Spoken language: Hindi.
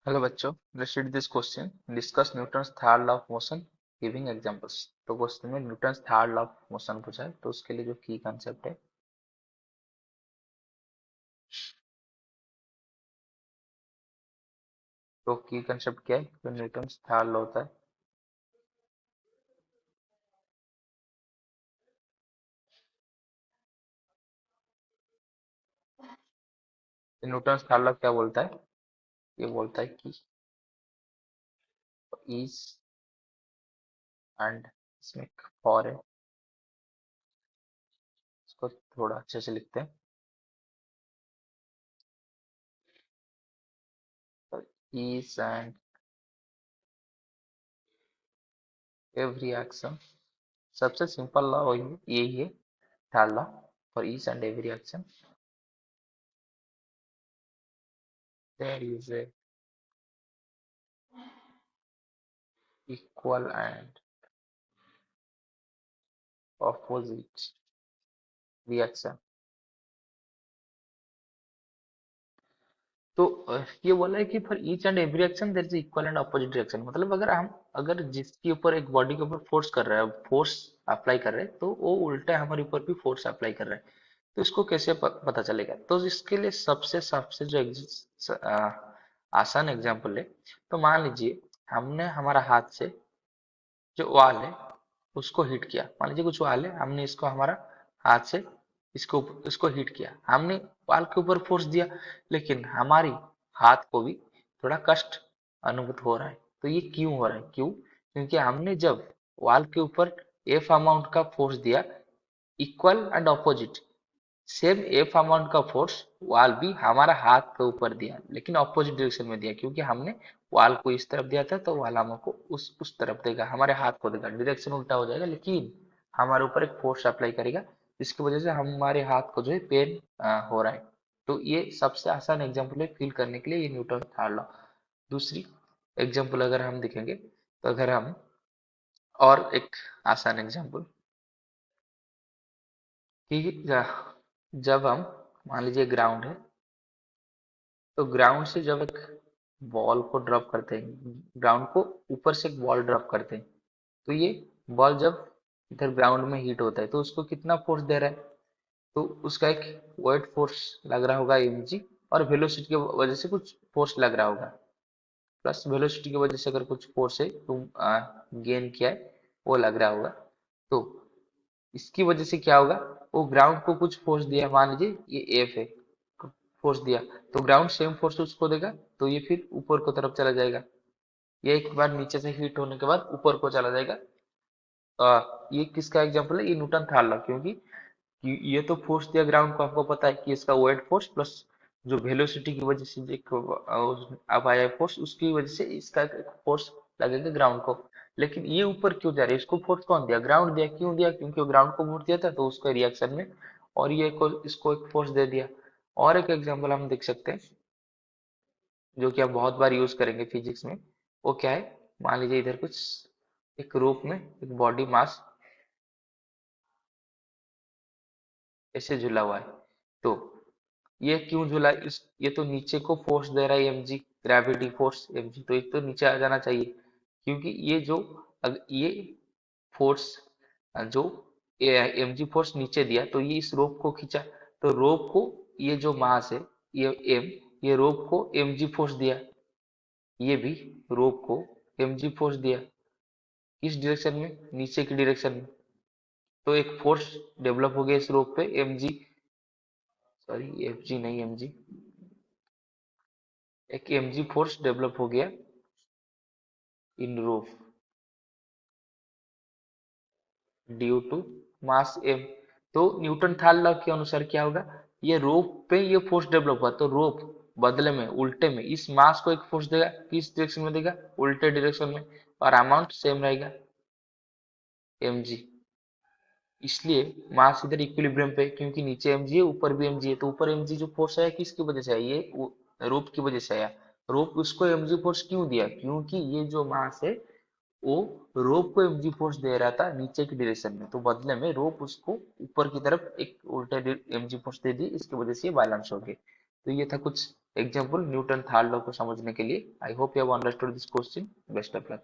हेलो बच्चों, let's read this question. Discuss Newton's third law of motion giving examples. तो क्वेश्चन में Newton's third law of motion पूछा है, तो उसके लिए जो की कंसेप्ट है, तो की कंसेप्ट क्या है? तो न्यूटन्स थर्ड लॉ होता है। न्यूटन्स थर्ड लॉ क्या बोलता है? ये बोलता है कि इज एंड, इसमें फॉर है, इसको थोड़ा अच्छे से लिखते हैं। इज एंड एवरी एक्शन, सबसे सिंपल लॉ यही है, third law. For each and every action there is a equal and opposite reaction। तो ये बोला है कि for each and every action there is equal and opposite reaction. मतलब अगर जिसके ऊपर एक बॉडी के ऊपर फोर्स कर रहा है, फोर्स अप्लाई कर रहे हैं, तो वो उल्टा हमारे ऊपर भी फोर्स अप्लाई कर रहा है। तो इसको कैसे पता चलेगा? तो इसके लिए सबसे सबसे जो आसान एग्जांपल है, तो मान लीजिए हमने हमारा हाथ से जो वाल है उसको हिट किया। मान लीजिए कुछ वाल है, हमने इसको हमारा हाथ से इसको हिट किया, हमने वाल के ऊपर फोर्स दिया, लेकिन हमारी हाथ को भी थोड़ा कष्ट अनुभूत हो रहा है। तो ये क्यों हो रहा है? क्यों? क्योंकि हमने जब वाल के ऊपर एफ अमाउंट का फोर्स दिया, equal and opposite, same F amount का फोर्स वाल भी हमारा हाथ के ऊपर दिया, लेकिन ऑपोजिट डायरेक्शन में दिया। क्योंकि हमने वाल को इस तरफ दिया था, तो वाल हमको उस तरफ देगा, हमारे हाथ को देगा। डायरेक्शन उल्टा हो जाएगा, लेकिन हमारे ऊपर एक फोर्स अप्लाई करेगा, जिसकी वजह से हमारे हाथ को जो है पेन हो रहा है। तो ये सबसे आसान एग्जाम्पल है फील करने के लिए, ये न्यूटन थर्ड लॉ। दूसरी एग्जाम्पल अगर हम देखेंगे, तो अगर हम और एक आसान एग्जाम्पल कि जब हम मान लीजिए ग्राउंड है, तो ग्राउंड से जब एक बॉल को ड्रॉप करते हैं, ग्राउंड को ऊपर से एक बॉल ड्रॉप करते हैं, तो ये बॉल जब इधर ग्राउंड में हिट होता है, तो उसको कितना फोर्स दे रहा है? तो उसका एक वेट फोर्स लग रहा होगा mg, और वेलोसिटी की वजह से कुछ फोर्स लग रहा होगा, प्लस वेलोसिटी की वजह से अगर कुछ फोर्स है तुम गेन किया है, वो लग रहा होगा। तो इसकी वजह से क्या होगा? वो ग्राउंड को कुछ फोर्स दिया, मान लीजिए ये एफ है, फोर्स दिया, तो ग्राउंड सेम फोर्स उसको देगा, तो ये फिर ऊपर को तरफ चला जाएगा। ये एक बार नीचे से हिट होने के बाद ऊपर को चला जाएगा। ये किसका एग्जांपल है? ये न्यूटन थर्ड लॉ। क्योंकि ये तो फोर्स दिया ग्राउंड को, आपको पता है कि इसका वेट फोर्स प्लस जो वेलोसिटी की वजह से अब आया फोर्स, उसकी वजह से इसका फोर्स लगेगा ग्राउंड को। लेकिन ये ऊपर क्यों जा रहा है? इसको फोर्स कौन दिया? ग्राउंड दिया। क्यों दिया? क्योंकि वो ग्राउंड को फोर्स दिया था, तो उसका रिएक्शन में, और ये को इसको एक फोर्स दे दिया। और एक एग्जांपल हम देख सकते हैं, जो कि आप बहुत बार यूज करेंगे फिजिक्स में। वो क्या है? मान लीजिए इधर कुछ एक रूप में एक बॉडी मास ऐसे झूला हुआ है, तो ये क्यों झूला? इस ये तो नीचे को फोर्स दे रहा है mg, ग्रेविटी फोर्स mg, तो एक तो नीचे आ जाना चाहिए। क्योंकि ये जो ये फोर्स जो mg फोर्स नीचे दिया, तो ये इस रोप को खींचा, तो रोप को ये जो मास है, ये m, ये रोप को mg फोर्स दिया, ये भी रोप को mg फोर्स दिया। किस डायरेक्शन में? नीचे की डायरेक्शन में। तो एक फोर्स डेवलप हो गया इस रोप पे mg, सॉरी fg नहीं mg, एक mg फोर्स डेवलप हो गया इन रोप ड्यू टू मास m। तो न्यूटन थर्ड लॉ के अनुसार क्या होगा? ये रोप पे ये फोर्स डेवलप हुआ, तो रोप बदले में उल्टे में इस मास को एक फोर्स देगा। किस डायरेक्शन में देगा? उल्टे डायरेक्शन में, और अमाउंट सेम रहेगा mg। इसलिए मास इधर इक्विलिब्रियम पे है, क्योंकि नीचे mg है, ऊपर भी mg है, तो ऊपर mg जो फोर्स आया किसकी वजह से आया? ये रोप की वजह से आया। रोप उसको mg फोर्स क्यों दिया? क्योंकि ये जो मास है, वो रोप को mg फोर्स दे रहा था नीचे की डायरेक्शन में, तो बदले में रोप उसको ऊपर की तरफ एक उल्टा mg फोर्स दे दी, इसकी वजह से ये बैलेंस हो गए। तो ये था कुछ एग्जाम्पल न्यूटन थर्ड लॉ को समझने के लिए। I hope you have understood this question. Best of luck.